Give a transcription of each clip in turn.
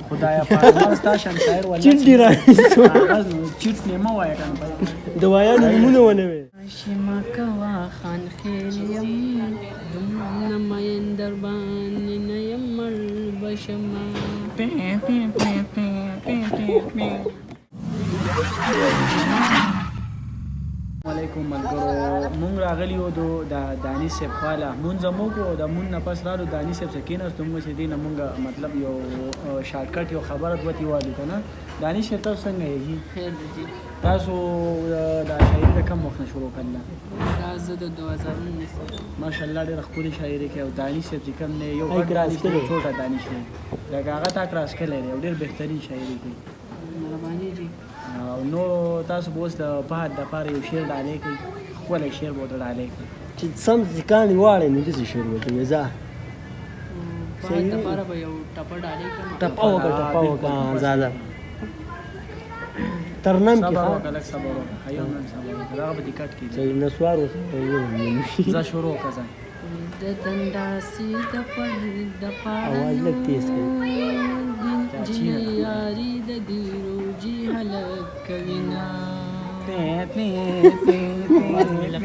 خدایا پاک ستا شان شاعر ولا چیټ دی راځو کاغذ نو چیټ نه مو وای کنه دوايانو نمونه ونه وي شما کوا خان خیل یم دومره مین دربان نیم مړ بشما علیکم ملګرو مونږ راغلی یو د دانش صاحب خواله مونږ زموږ د مون نه پس رالو دانش صاحب سره کېناستو موږ چې دی نه مونږ مطلب یو شارټکټ یو خبره دوتې والو که نه دانش صاحب تاسو څنګه یې خیر دی تاسو دا شاعري د کم وخت نه شروع کړله دا زه د 2019 ماشاءالله ډېره ښکلې شاعري کوي او دانش صاحب چې کوم دی یو غټ دانش دی څوټه دانش دی لکه هغه تا کراس کړی دی او ډېر بهترین شاعري کوي مهرباني دی او نو تاسو به اوس د فهد دپاره یو شعر ډالۍ کوئ ښکلی شعر به ورته ډالۍ کوئ چې سم ځکانې واړی نو داسې شعر به کوي ځه فهد دپاره به یو ټپه ډالۍ کړم ټپه وکړه ځه ترنم کې صبر وکړه لږ صبر وکړه ښه یو نن صبر وکړه دغه به دې کټ کېږي نسوار ځه شروع وکړه ځه د دنداسي د پر د پاره اواز لږ تیز کړئ جنې یاري د دې روجي هلک کوینا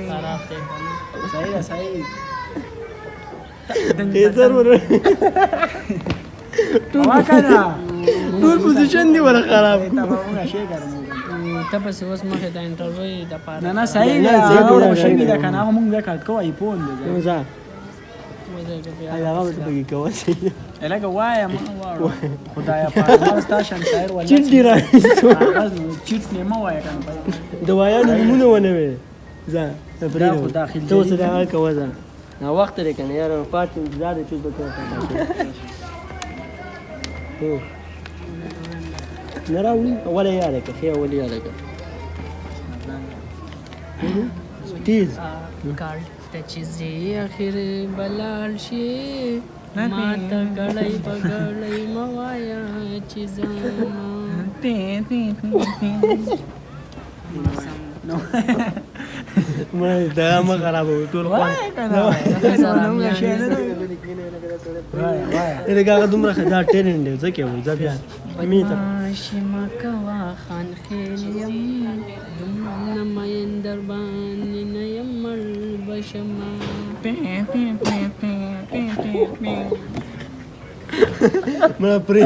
خراب دی صحیح ده صحیح تیزر ور ټول پوزیشن دی ولا خراب ته به موږ شی ګرمو ته پس اوس مخې د انټرویو د پاره نه نه صحیح ده هغه شی ده کنه هغه موږ بیا کټ کوو ایفون دی ځه هغه څه بګی کوي لکه وایه ما واړو خدایا پاک ستا شان شاعر ولا چیټ دی راځو کاغذ نو چیټ نه مو وای کنه دوايانو نمونه ونه وي ځه دا خو داخل ته اوس دا کوه ځه نا وخت لري کنه یار پات انتظار دې چوز وکړه نه راوړي ولا یاره که خیر ولا یاره که تیز کال ته چې زی اخر بلال شي ما ته ګړی بګړی موایا چې زما ما دا ما خراب ټول خوان هغه دومره خدا ټرینډ دی ځکه وایي ځه بیا شما کوا خان خیل یم دومره مین دربان نیم مړ بشما مړه پرې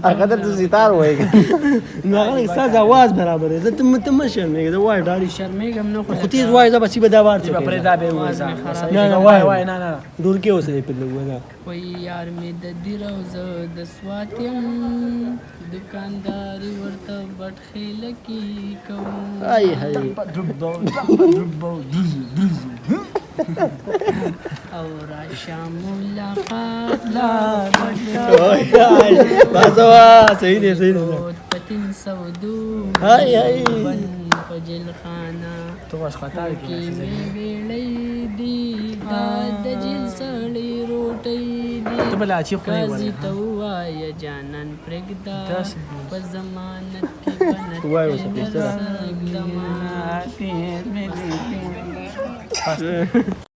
هغه ته ستار وایي نو هغه ستاسو اواز برابر دی ته مه شرمېږه زه وایي ډاډي شرمېږم نه خو تیز وایي زه به سیبه دا وار چې پرې دا به وځه نه وای وای نه نه ډور کې اوسې په لږه وای یار مې د دې روزه د سوات یم دکانداري ورته بټ خېل کی کوم آی هاي او راشا ملاقات لا باسوا صحیح دی پتن سودو هاي هاي بن فجل خانه تو واس خطا کی می ویلې دی دا د جیل سړی روټي دی ته بل اچي خو نه قاضي ته وایه جانان پرېږده په ضمانت کې وایه اوس بنت پس